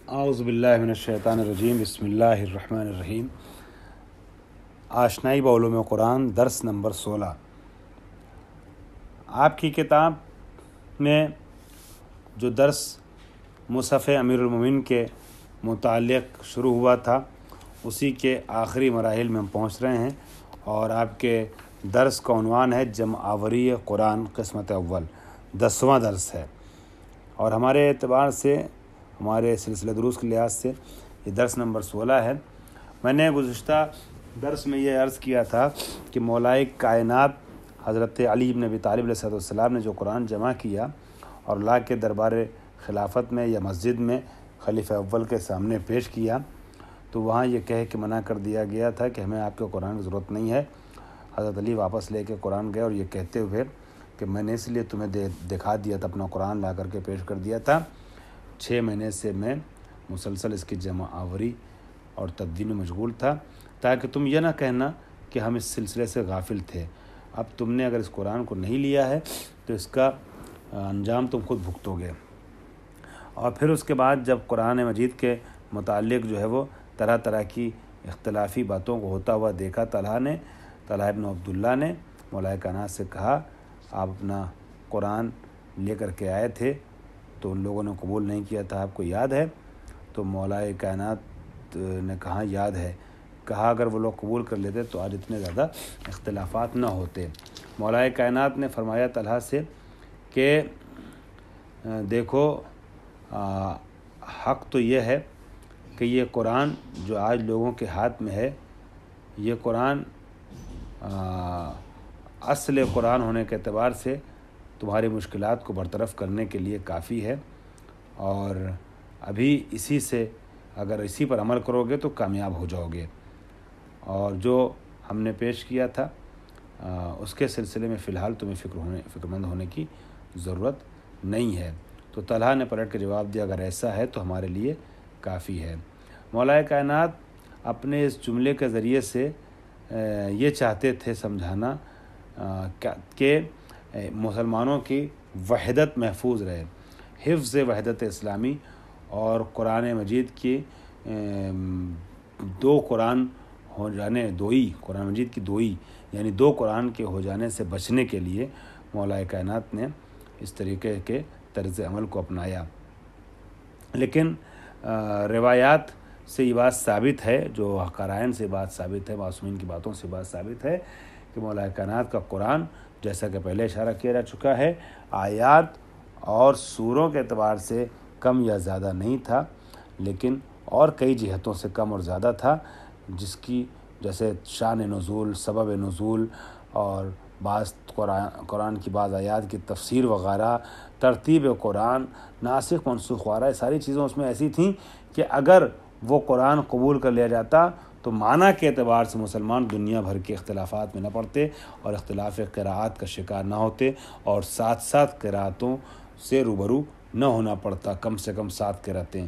اعوذ باللہ من الشیطان الرجیم بسم اللہ الرحمن الرحیم۔ آشنائی بعلوم قرآن درس نمبر 16۔ آپ کی کتاب میں جو درس مصحف امیر المومنین کے متعلق شروع ہوا تھا اسی کے آخری مراحل میں ہم پہنچ رہے ہیں، اور آپ کے درس کا عنوان ہے جمع آوری قرآن قسمت اول، 10واں درس ہے، اور ہمارے اعتبار سے ہمارے سلسلہ دروس کے لحاظ سے یہ درس نمبر 16 ہے۔ میں نے گزشتہ درس میں یہ عرض کیا تھا کہ مولائے کائنات حضرت علی بن ابی طالب علیہ السلام نے جو قرآن جمع کیا اور لا کے دربار خلافت میں یا مسجد میں خلیفہ اول کے سامنے پیش کیا، تو وہاں یہ کہہ کے منع کر دیا گیا تھا کہ ہمیں آپ کے قرآن کی ضرورت نہیں ہے۔ حضرت علی واپس لے کے قرآن گئے اور یہ کہتے ہوئے کہ میں نے اس لیے تمہیں دکھا دیا تھا، اپنا قرآن لا کر کے پیش کر دیا تھا، 6 مہینے سے میں مسلسل اس کی جمع آوری اور تدوین میں مشغول تھا، تاکہ تم یہ نہ کہنا کہ ہم اس سلسلے سے غافل تھے۔ اب تم نے اگر اس قرآن کو نہیں لیا ہے تو اس کا انجام تم خود بھگتو گے۔ اور پھر اس کے بعد جب قرآن مجید کے متعلق جو ہے وہ طرح طرح کی اختلافی باتوں کو ہوتا ہوا دیکھا، طلحہ ابن عبداللہ نے مولائے کائنات سے کہا آپ اپنا قرآن لے کر کے آئے تھے تو ان لوگوں نے قبول نہیں کیا تھا، آپ کو یاد ہے؟ تو مولائے کائنات نے کہا یاد ہے۔ کہا اگر وہ لوگ قبول کر لیتے تو آج اتنے زیادہ اختلافات نہ ہوتے۔ مولائے کائنات نے فرمایا طلحہ سے کہ دیکھو حق تو یہ ہے کہ یہ قرآن جو آج لوگوں کے ہاتھ میں ہے، یہ قرآن اصل قرآن ہونے کے اعتبار سے تمہاری مشکلات کو برطرف کرنے کے لیے کافی ہے، اور ابھی اگر اسی پر عمل کرو گے تو کامیاب ہو جاؤ گے، اور جو ہم نے پیش کیا تھا اس کے سلسلے میں فی الحال تمہیں فکر مند ہونے کی ضرورت نہیں ہے۔ تو طلحہ نے پلٹ کے جواب دیا اگر ایسا ہے تو ہمارے لیے کافی ہے۔ مولائے کائنات اپنے اس جملے کے ذریعے سے یہ چاہتے تھے سمجھانا کہ مسلمانوں کی وحدت محفوظ رہے، حفظ وحدت اسلامی، اور قرآن مجید کی دو قرآن ہو جانے، قرآن مجید کی دوئی یعنی 2 قرآن کے ہو جانے سے بچنے کے لیے مولائے کائنات نے اس طریقے کے طرز عمل کو اپنایا۔ لیکن روایات سے یہ بات ثابت ہے، جو قرائن سے بات ثابت ہے، معصومین کی باتوں سے بات ثابت ہے کہ مولائے کائنات کا قرآن جیسا کہ پہلے اشارہ کیا جا چکا ہے آیات اور سوروں کے اعتبار سے کم یا زیادہ نہیں تھا، لیکن اور کئی جہتوں سے کم اور زیادہ تھا، جس کی جیسے شان نزول، سبب نزول، اور بعض قرآن کی بعض آیات کی تفسیر وغیرہ، ترتیب قرآن، ناسخ منسوخ وغیرہ، ساری چیزیں اس میں ایسی تھیں کہ اگر وہ قرآن قبول کر لیا جاتا تو معنی کے اعتبار سے مسلمان دنیا بھر کے اختلافات میں نہ پڑتے اور اختلاف قراءات کا شکار نہ ہوتے، اور ساتھ قراءتوں سے روبرو نہ ہونا پڑتا، کم سے کم 7 قراءتیں،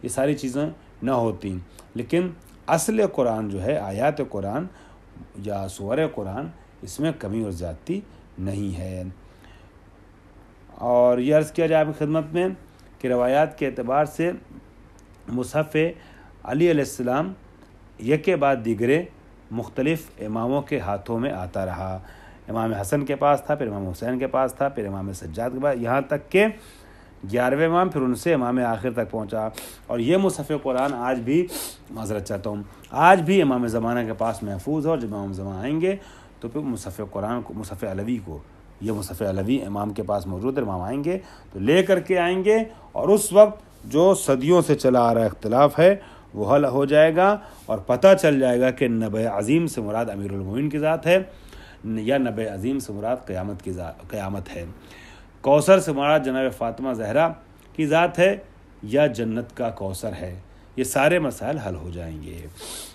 یہ ساری چیزیں نہ ہوتیں۔ لیکن اصل قرآن جو ہے، آیات قرآن یا سور قرآن، اس میں کمی اور زیادتی نہیں ہے۔ اور یہ عرض کیا جائے آپ کی خدمت میں کہ روایات کے اعتبار سے مصحف علی علیہ السلام یکے بعد دیگرے مختلف اماموں کے ہاتھوں میں آتا رہا۔ امام حسن کے پاس تھا، پھر امام حسین کے پاس تھا، پھر امام سجاد کے پاس، یہاں تک کہ 11ویں امام، پھر ان سے امام آخر تک پہنچا۔ اور یہ مصحف قرآن آج بھی، معذرت چاہتا ہوں، آج بھی امام زمانہ کے پاس محفوظ ہے، اور جب امام زمانہ آئیں گے تو پھر مصحف قرآن کو، مصحف علوی کو، یہ مصحف علوی امام کے پاس موجود ہے، امام آئیں گے تو لے کر کے آئیں گے، اور اس وقت جو صدیوں سے چلا آ رہا اختلاف ہے وہ حل ہو جائے گا، اور پتہ چل جائے گا کہ نبی عظیم سے مراد امیر المومنین کی ذات ہے یا نبی عظیم سے مراد قیامت ہے، کوثر سے مراد جناب فاطمہ زہرا کی ذات ہے یا جنت کا کوثر ہے۔ یہ سارے مسائل حل ہو جائیں گے۔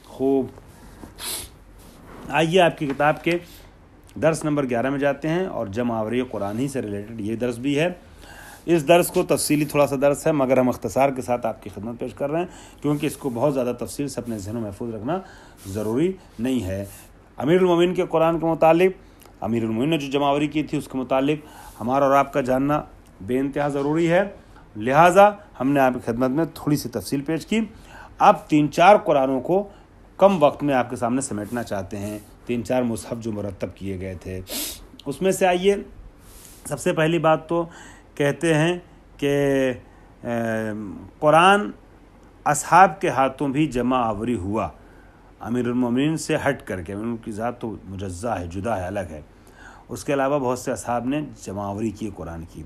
خوب، آئیے آپ کی کتاب کے درس نمبر 11 میں جاتے ہیں، اور جمع آوری قرآن ہی سے ریلیٹڈ یہ درس بھی ہے۔ اس درس کو تفصیلی تھوڑا سا درس ہے، مگر ہم اختصار کے ساتھ آپ کی خدمت پیش کر رہے ہیں، کیونکہ اس کو بہت زیادہ تفصیل سے اپنے ذہنوں میں محفوظ رکھنا ضروری نہیں ہے۔ امیر المومنین کے قرآن کے متعلق، امیر المومنین نے جو جمع آوری کی تھی اس کے متعلق ہمارا اور آپ کا جاننا بے انتہا ضروری ہے، لہٰذا ہم نے آپ کی خدمت میں تھوڑی سی تفصیل پیش کی. اب 3-4 قرآنوں کو کم وقت میں آپ کے سامنے سمیٹنا چاہتے ہیں. 3-4 مصحف جو مرتب کیے گئے تھے اس میں سے آئیے سب سے پہلی بات تو کہتے ہیں کہ قرآن اصحاب کے ہاتھوں بھی جمع آوری ہوا امیر المومنین سے ہٹ کر کے. ان کی ذات تو مجزا ہے، جدا ہے، الگ ہے. اس کے علاوہ بہت سے اصحاب نے جمع آوری کی قرآن کی.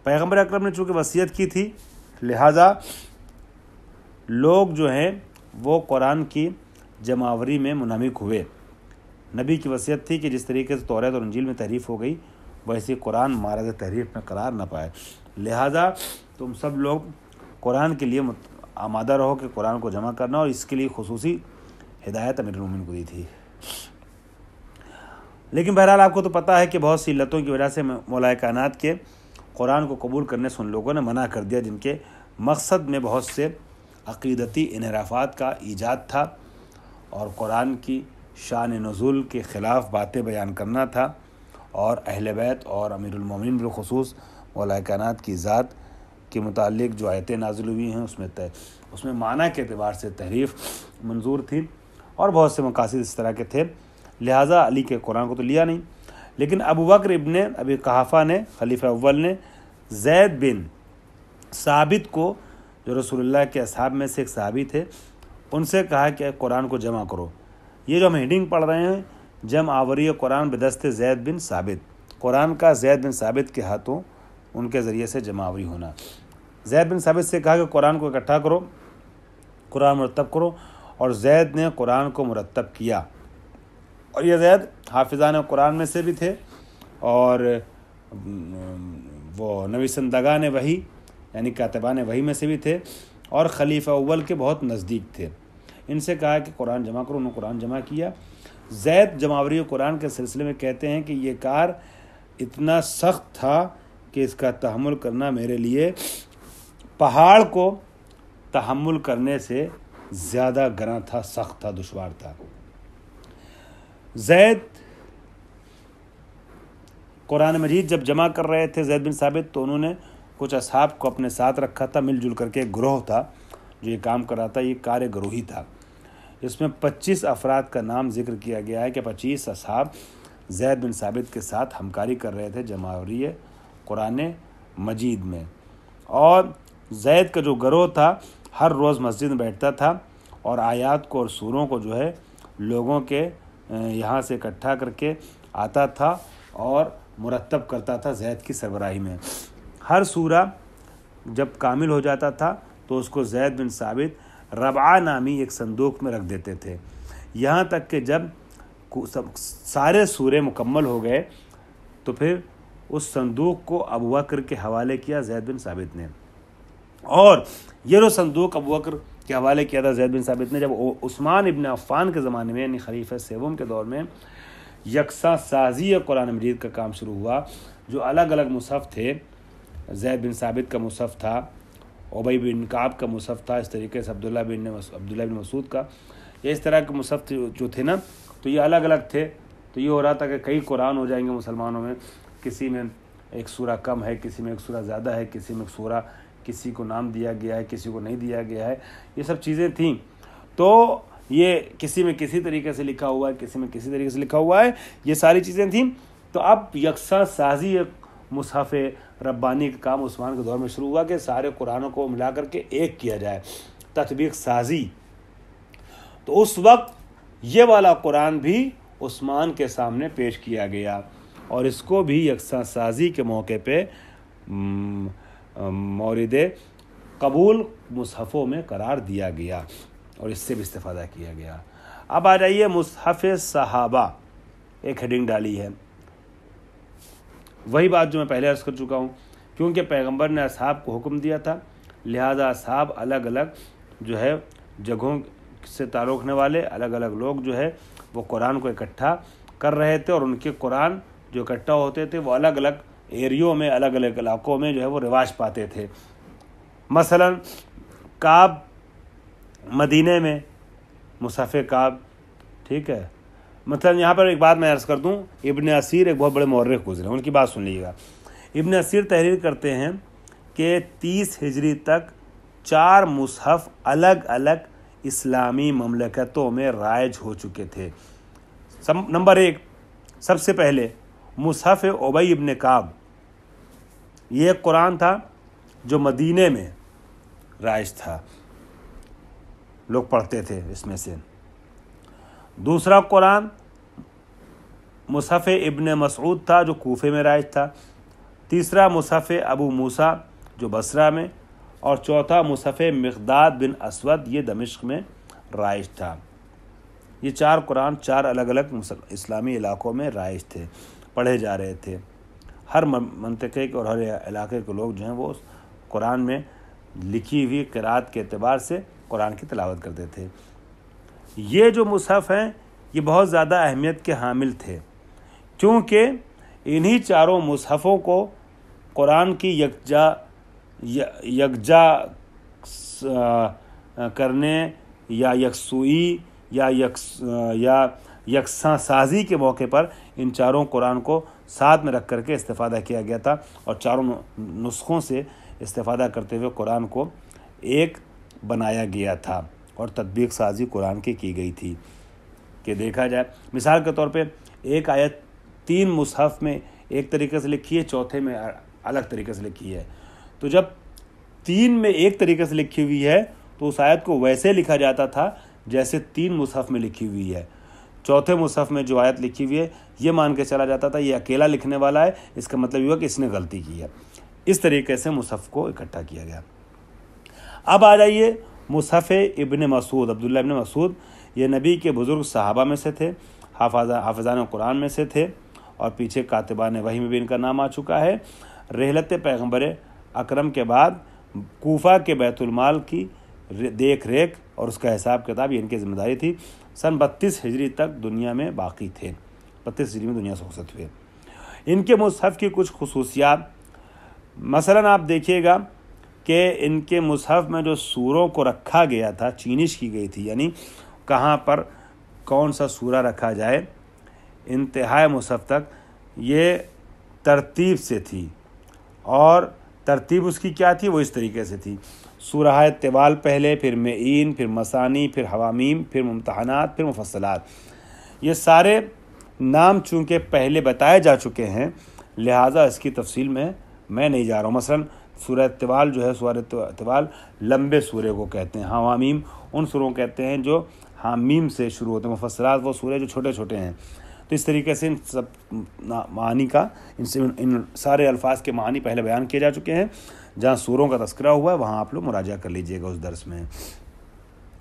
پیغمبر اکرم نے چونکہ وصیت کی تھی لہٰذا لوگ جو ہیں وہ قرآن کی جمع آوری میں منہمک ہوئے. نبی کی وصیت تھی کہ جس طریقے سے توریت اور انجیل میں تحریف ہو گئی ویسے قرآن معرض تحریف میں قرار نہ پائے. لہٰذا تم سب لوگ قرآن کے لیے آمادہ رہو کہ قرآن کو جمع کرنا، اور اس کے لیے خصوصی ہدایت امیر المومنین کو دی تھی. لیکن بہرحال آپ کو تو پتہ ہے کہ بہت سی علتوں کی وجہ سے مولا کائنات کے قرآن کو قبول کرنے سے ان لوگوں نے منع کر دیا جن کے مقصد میں بہت سے عقیدتی انحرافات کا ایجاد تھا اور قرآن کی شان نزول کے خلاف باتیں بیان کرنا تھا، اور اہل بیت اور امیر المومنین بالخصوص مولا کائنات کی ذات کے متعلق جو آیتیں نازل ہوئی ہیں اس میں معنی کے اعتبار سے تحریف منظور تھی اور بہت سے مقاصد اس طرح کے تھے. لہٰذا علی کے قرآن کو تو لیا نہیں. لیکن ابو بکر ابن ابی قحافہ نے، خلیفہ اول نے، زید بن ثابت کو جو رسول اللہ کے اصحاب میں سے ایک صحابی تھے ان سے کہا کہ قرآن کو جمع کرو. یہ جو ہم ہیڈنگ پڑھ رہے ہیں جمع آوری قرآن بدست زید بن ثابت، قرآن کا زید بن ثابت کے ہاتھوں ان کے ذریعے سے جمع آوری ہونا. زید بن ثابت سے کہا کہ قرآن کو اکٹھا کرو، قرآن مرتب کرو، اور زید نے قرآن کو مرتب کیا. اور یہ زید حافظان قرآن میں سے بھی تھے اور وہ نویسندگان وحی یعنی کاتبان وحی میں سے بھی تھے اور خلیفہ اول کے بہت نزدیک تھے. ان سے کہا کہ قرآن جمع کرو، انہوں نے قرآن جمع کیا. زید جمع آوری قرآن کے سلسلے میں کہتے ہیں کہ یہ کار اتنا سخت تھا کہ اس کا تحمل کرنا میرے لیے پہاڑ کو تحمل کرنے سے زیادہ گراں تھا، سخت تھا، دشوار تھا. زید قرآن مجید جب جمع کر رہے تھے زید بن ثابت تو انہوں نے کچھ اصحاب کو اپنے ساتھ رکھا تھا. مل جل کر کے ایک گروہ تھا جو یہ کام کر رہا تھا. یہ کار گروہی تھا. اس میں 25 افراد کا نام ذکر کیا گیا ہے کہ 25 اصحاب زید بن ثابت کے ساتھ ہمکاری کر رہے تھے جمع آوری قرآن مجید میں. اور زید کا جو گروہ تھا ہر روز مسجد میں بیٹھتا تھا اور آیات کو اور سوروں کو جو ہے لوگوں کے یہاں سے اکٹھا کر کے آتا تھا اور مرتب کرتا تھا زید کی سربراہی میں. ہر سورہ جب کامل ہو جاتا تھا تو اس کو زید بن ثابت ربعہ نامی ایک صندوق میں رکھ دیتے تھے. یہاں تک کہ جب سارے سورے مکمل ہو گئے تو پھر اس صندوق کو ابو بکر کے حوالے کیا زید بن ثابت نے. اور یہ جو صندوق ابو بکر کے حوالے کیا تھا زید بن ثابت نے جب عثمان ابن عفان کے زمانے میں یعنی خلیفہ سوم کے دور میں یکساں سازی قرآن مجید کا کام شروع ہوا. جو الگ الگ مصحف تھے، زید بن ثابت کا مصحف تھا، ابی بن کعب کا مصحف تھا، اس طریقے سے عبداللہ بن مسعود کا، یہ اس طرح کے مصحف جو تھے نا تو یہ الگ الگ تھے. تو یہ ہو رہا تھا کہ کئی قرآن ہو جائیں گے مسلمانوں میں، کسی میں ایک سورہ کم ہے، کسی میں ایک سورہ زیادہ ہے، کسی میں ایک سورہ کسی کو نام دیا گیا ہے، کسی کو نہیں دیا گیا ہے. یہ سب چیزیں تھیں. تو یہ کسی میں کسی طریقے سے لکھا ہوا ہے، کسی میں کسی طریقے سے لکھا ہوا ہے، یہ ساری چیزیں تھیں. تو اب یکساں سازی مصحف ربانی کا کام عثمان کے دور میں شروع ہوا کہ سارے قرآنوں کو ملا کر کے ایک کیا جائے، تطبیق سازی. تو اس وقت یہ والا قرآن بھی عثمان کے سامنے پیش کیا گیا اور اس کو بھی یکساں سازی کے موقع پہ مورد قبول مصحفوں میں قرار دیا گیا اور اس سے بھی استفادہ کیا گیا. اب آ جائیے مصحف صحابہ، ایک ہیڈنگ ڈالی ہے. وہی بات جو میں پہلے عرض کر چکا ہوں، کیونکہ پیغمبر نے اصحاب کو حکم دیا تھا لہذا اصحاب الگ الگ جو ہے جگہوں سے تعلق رکھنے والے الگ الگ لوگ جو ہے وہ قرآن کو اکٹھا کر رہے تھے اور ان کے قرآن جو اکٹھا ہوتے تھے وہ الگ الگ ایریوں میں الگ الگ علاقوں میں جو ہے وہ رواج پاتے تھے. مثلا کعب مدینے میں مصحف کعب، ٹھیک ہے. مثلا یہاں پر ایک بات میں عرض کر دوں، ابن اسیر ایک بہت بڑے مورخ گزرے، ان کی بات سن لیجیے گا. ابن اسیر تحریر کرتے ہیں کہ 30 ہجری تک 4 مصحف الگ الگ اسلامی مملکتوں میں رائج ہو چکے تھے۔ نمبر 1، سب سے پہلے مصحف ابی ابن کعب، یہ ایک قرآن تھا جو مدینے میں رائج تھا، لوگ پڑھتے تھے اس میں سے۔ دوسرا قرآن مصحف ابن مسعود تھا جو کوفے میں رائج تھا۔ تیسرا مصحف ابو موسیٰ جو بصرہ میں، اور چوتھا مصحف مقداد بن اسود یہ دمشق میں رائج تھا۔ یہ 4 قرآن 4 الگ الگ اسلامی علاقوں میں رائج تھے، پڑھے جا رہے تھے۔ ہر منطقے کے اور ہر علاقے کے لوگ جو ہیں وہ قرآن میں لکھی ہوئی قرأت کے اعتبار سے قرآن کی تلاوت کرتے تھے۔ یہ جو مصحف ہیں یہ بہت زیادہ اہمیت کے حامل تھے، کیونکہ انہی 4 مصحفوں کو قرآن کی یکجا کرنے یا یکسوئی یا یکساں سازی کے موقع پر ان 4 قرآن کو ساتھ میں رکھ کر کے استفادہ کیا گیا تھا، اور 4 نسخوں سے استفادہ کرتے ہوئے قرآن کو ایک بنایا گیا تھا، اور تطبیق سازی قرآن کی گئی تھی۔ کہ دیکھا جائے مثال کے طور پہ ایک آیت 3 مصحف میں ایک طریقے سے لکھی ہے، چوتھے میں الگ طریقے سے لکھی ہے، تو جب 3 میں ایک طریقے سے لکھی ہوئی ہے تو اس آیت کو ویسے لکھا جاتا تھا جیسے 3 مصحف میں لکھی ہوئی ہے۔ چوتھے مصحف میں جو آیت لکھی ہوئی ہے یہ مان کے چلا جاتا تھا یہ اکیلا لکھنے والا ہے، اس کا مطلب یہ ہوا کہ اس نے غلطی کی ہے۔ اس طریقے سے مصحف کو اکٹھا کیا گیا۔ اب آ جائیے مصحف ابن مسعود، عبداللہ ابن مسعود، یہ نبی کے بزرگ صحابہ میں سے تھے، حافظان قرآن میں سے تھے، اور پیچھے کاتبان وحی میں بھی ان کا نام آ چکا ہے۔ رحلت پیغمبر اکرم کے بعد کوفہ کے بیت المال کی دیکھ ریکھ اور اس کا حساب کتاب یہ ان کی ذمہ داری تھی۔ سن 32 ہجری تک دنیا میں باقی تھے، 32 ہجری میں دنیا سے رخصت ہوئے۔ ان کے مصحف کی کچھ خصوصیات، مثلاً آپ دیکھیے گا کہ ان کے مصحف میں جو سوروں کو رکھا گیا تھا، چینش کی گئی تھی، یعنی کہاں پر کون سا سورہ رکھا جائے، انتہائی مصحف تک یہ ترتیب سے تھی، اور ترتیب اس کی کیا تھی، وہ اس طریقے سے تھی: سورہ طوال پہلے، پھر معین، پھر مثانی، پھر حوامیم، پھر ممتحنات، پھر مفصلات۔ یہ سارے نام چونکہ پہلے بتائے جا چکے ہیں لہٰذا اس کی تفصیل میں نہیں جا رہا ہوں۔ مثلاً سورہ طوال جو ہے، سورہ طوال لمبے سورے کو کہتے ہیں، حوامیم ان سوروں کو کہتے ہیں جو حامیم سے شروع ہوتے ہیں، مفصلات وہ سورے جو چھوٹے چھوٹے ہیں۔ تو اس طریقے سے ان سب معانی کا ان سارے الفاظ کے معانی پہلے بیان کیے جا چکے ہیں۔ جہاں سوروں کا تذکرہ ہوا ہے وہاں آپ لوگ مراجعہ کر لیجئے گا اس درس میں۔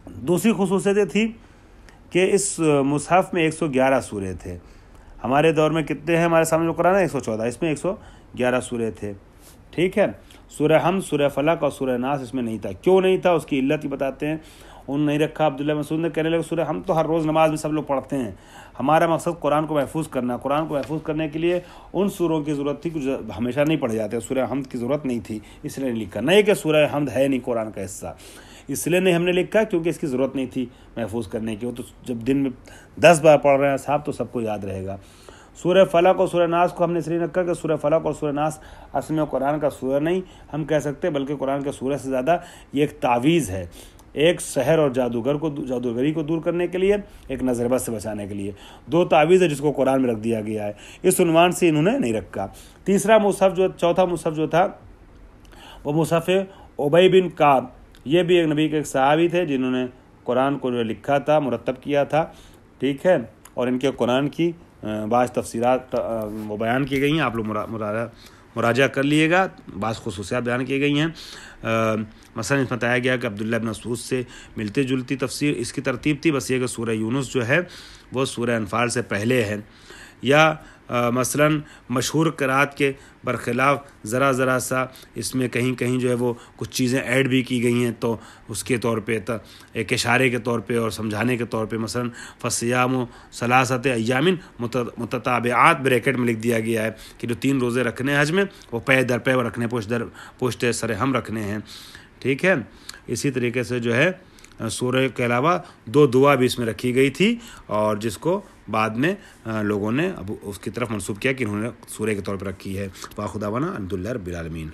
دوسری خصوصیت یہ تھی کہ اس مصحف میں 111 سورے تھے۔ ہمارے دور میں کتنے ہیں؟ ہمارے سامنے جو قرآن ہے 114، اس میں 111 سورے تھے، ٹھیک ہے۔ سورہ حمد، سورہ فلق اور سورہ ناس اس میں نہیں تھا۔ کیوں نہیں تھا اس کی علت ہی بتاتے ہیں۔ انہوں نے نہیں رکھا، عبداللہ مسعود نے کہنے لگے سورہ حمد تو ہر روز نماز میں سب لوگ پڑھتے ہیں، ہمارا مقصد قرآن کو محفوظ کرنا۔ قرآن کو محفوظ کرنے کے لیے ان سوروں کی ضرورت تھی جو ہمیشہ نہیں پڑھے جاتے، سورہ حمد کی ضرورت نہیں تھی، اس لیے نہیں لکھا۔ نہیں کہ سورہ حمد ہے نہیں قرآن کا حصہ، اس لیے نہیں ہم نے لکھا کیونکہ اس کی ضرورت نہیں تھی محفوظ کرنے کی۔ وہ تو جب دن میں 10 بار پڑھ رہے ہیں صاحب تو سب کو یاد رہے گا۔ سورہ فلق اور سورہ ناس کو ہم نے اس لیے رکھا کہ سورہ فلق اور سورہ ناس اصل میں قرآن کا سورہ نہیں ہم کہہ سکتے، بلکہ قرآن کے سورہ سے زیادہ یہ ایک تعویذ ہے، ایک سحر اور جادوگری کو دور کرنے کے لیے، ایک نظر بد سے بچانے کے لیے۔ 2 تعویذ ہے جس کو قرآن میں رکھ دیا گیا ہے، اس عنوان سے انہوں نے نہیں رکھا۔ چوتھا مصحف جو تھا وہ مصحف ابی بن کعب، یہ بھی ایک نبی کے ایک صحابی تھے جنہوں نے قرآن کو جو لکھا تھا، مرتب کیا تھا، ٹھیک ہے، اور ان کے قرآن کی بعض تفسیرات وہ بیان کی گئی ہیں، آپ لوگ مراجعہ کر لیے گا، بعض خصوصیات بیان کی گئی ہیں۔ مثلا اس میں بتایا گیا کہ عبداللہ بن مسعود سے ملتی جلتی تفسیر اس کی ترتیب تھی، بس یہ کہ سورہ یونس جو ہے وہ سورہ انفال سے پہلے ہے، یا مثلا مشہور قرات کے برخلاف ذرا سا اس میں کہیں جو ہے وہ کچھ چیزیں ایڈ بھی کی گئی ہیں، تو اس کے طور پہ ایک اشارے کے طور پہ اور سمجھانے کے طور پہ مثلا فصیام و ثلاثۃ ایام متتابعات بریکٹ میں لکھ دیا گیا ہے کہ جو 3 روزے رکھنے حج میں وہ پے در پے رکھنے، پشت سر ہم رکھنے ہیں، ٹھیک ہے۔ اسی طریقے سے جو ہے سورہ کے علاوہ 2 دعا بھی اس میں رکھی گئی تھی، اور جس کو بعد میں لوگوں نے اب اس کی طرف منسوب کیا کہ انہوں نے سورہ کے طور پر رکھی ہے۔ واخر دعوانا الحمد للہ رب العالمین۔